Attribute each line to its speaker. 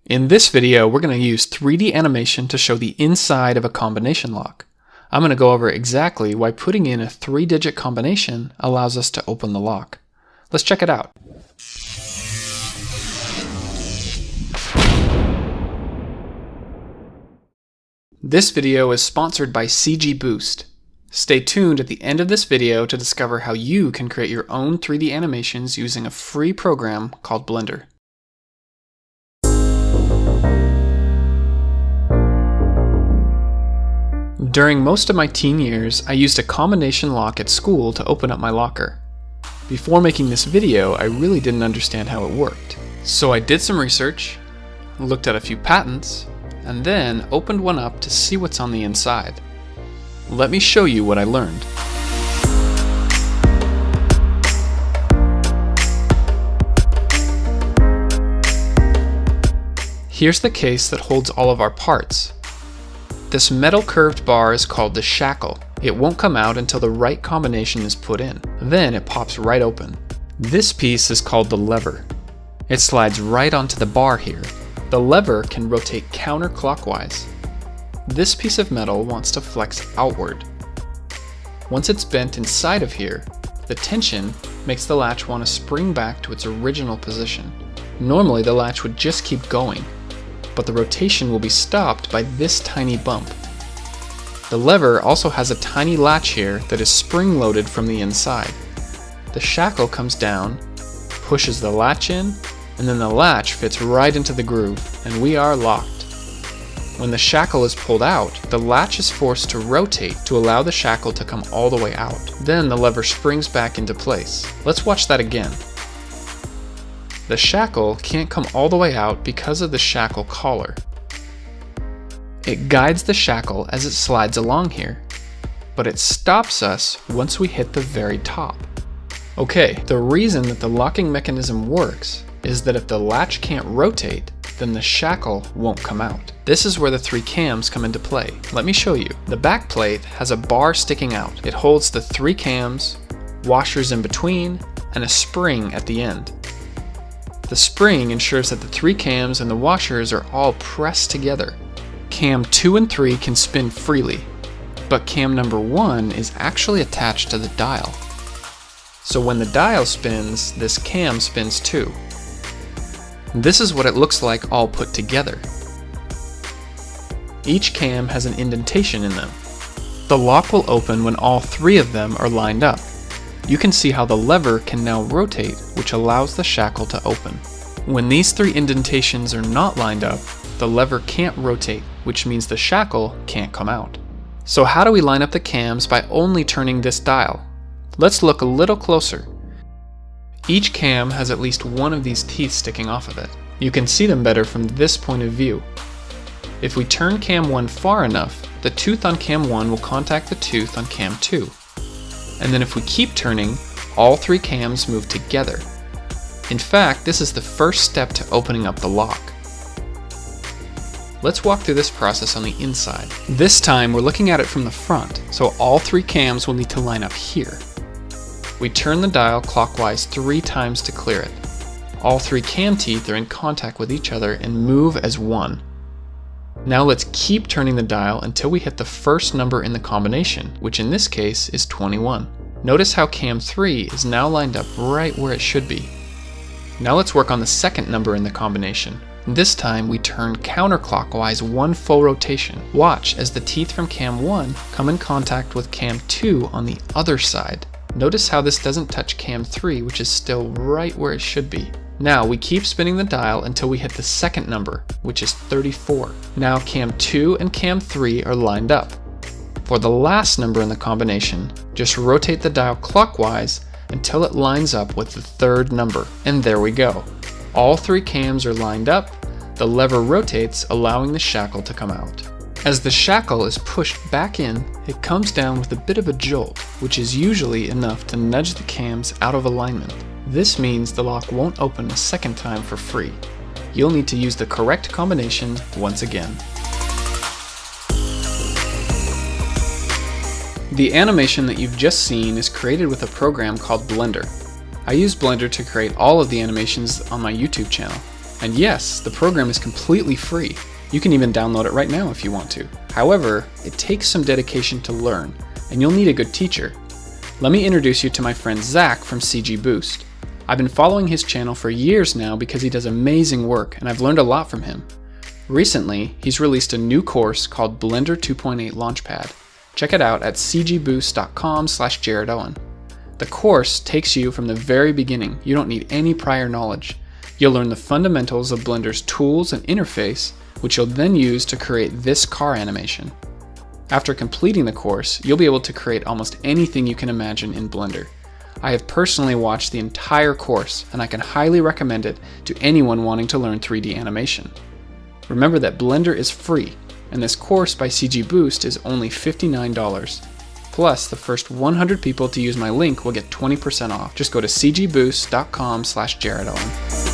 Speaker 1: In this video, we're going to use 3D animation to show the inside of a combination lock. I'm going to go over exactly why putting in a 3-digit combination allows us to open the lock. Let's check it out. This video is sponsored by CG Boost. Stay tuned at the end of this video to discover how you can create your own 3D animations using a free program called Blender. During most of my teen years, I used a combination lock at school to open up my locker. Before making this video, I really didn't understand how it worked. So I did some research, looked at a few patents, and then opened one up to see what's on the inside. Let me show you what I learned. Here's the case that holds all of our parts. This metal curved bar is called the shackle. It won't come out until the right combination is put in. Then it pops right open. This piece is called the lever. It slides right onto the bar here. The lever can rotate counterclockwise. This piece of metal wants to flex outward. Once it's bent inside of here, the tension makes the latch want to spring back to its original position. Normally the latch would just keep going, but the rotation will be stopped by this tiny bump. The lever also has a tiny latch here that is spring-loaded from the inside. The shackle comes down, pushes the latch in, and then the latch fits right into the groove, and we are locked. When the shackle is pulled out, the latch is forced to rotate to allow the shackle to come all the way out. Then the lever springs back into place. Let's watch that again. The shackle can't come all the way out because of the shackle collar. It guides the shackle as it slides along here, but it stops us once we hit the very top. Okay, the reason that the locking mechanism works is that if the latch can't rotate, then the shackle won't come out. This is where the 3 cams come into play. Let me show you. The back plate has a bar sticking out. It holds the 3 cams, washers in between, and a spring at the end. The spring ensures that the 3 cams and the washers are all pressed together. Cam 2 and 3 can spin freely, but cam number 1 is actually attached to the dial. So when the dial spins, this cam spins too. This is what it looks like all put together. Each cam has an indentation in them. The lock will open when all 3 of them are lined up. You can see how the lever can now rotate, which allows the shackle to open. When these 3 indentations are not lined up, the lever can't rotate, which means the shackle can't come out. So how do we line up the cams by only turning this dial? Let's look a little closer. Each cam has at least one of these teeth sticking off of it. You can see them better from this point of view. If we turn cam 1 far enough, the tooth on cam 1 will contact the tooth on cam 2. And then if we keep turning, all 3 cams move together. In fact, this is the first step to opening up the lock. Let's walk through this process on the inside. This time we're looking at it from the front, so all 3 cams will need to line up here. We turn the dial clockwise 3 times to clear it. All 3 cam teeth are in contact with each other and move as one. Now let's keep turning the dial until we hit the first number in the combination, which in this case is 21. Notice how cam 3 is now lined up right where it should be. Now let's work on the second number in the combination. This time we turn counterclockwise 1 full rotation. Watch as the teeth from cam 1 come in contact with cam 2 on the other side. Notice how this doesn't touch cam 3, which is still right where it should be. Now we keep spinning the dial until we hit the second number, which is 34. Now cam 2 and cam 3 are lined up. For the last number in the combination, just rotate the dial clockwise until it lines up with the 3rd number. And there we go. All 3 cams are lined up, the lever rotates, allowing the shackle to come out. As the shackle is pushed back in, it comes down with a bit of a jolt, which is usually enough to nudge the cams out of alignment. This means the lock won't open a second time for free. You'll need to use the correct combination once again. The animation that you've just seen is created with a program called Blender. I use Blender to create all of the animations on my YouTube channel. And yes, the program is completely free. You can even download it right now if you want to. However, it takes some dedication to learn, and you'll need a good teacher. Let me introduce you to my friend Zach from CG Boost. I've been following his channel for years now because he does amazing work, and I've learned a lot from him. Recently, he's released a new course called Blender 2.8 Launchpad. Check it out at cgboost.com/JaredOwen. The course takes you from the very beginning. You don't need any prior knowledge. You'll learn the fundamentals of Blender's tools and interface, which you'll then use to create this car animation. After completing the course, you'll be able to create almost anything you can imagine in Blender. I have personally watched the entire course, and I can highly recommend it to anyone wanting to learn 3D animation. Remember that Blender is free, and this course by CG Boost is only $59. Plus, the first 100 people to use my link will get 20% off. Just go to cgboost.com/JaredOwen.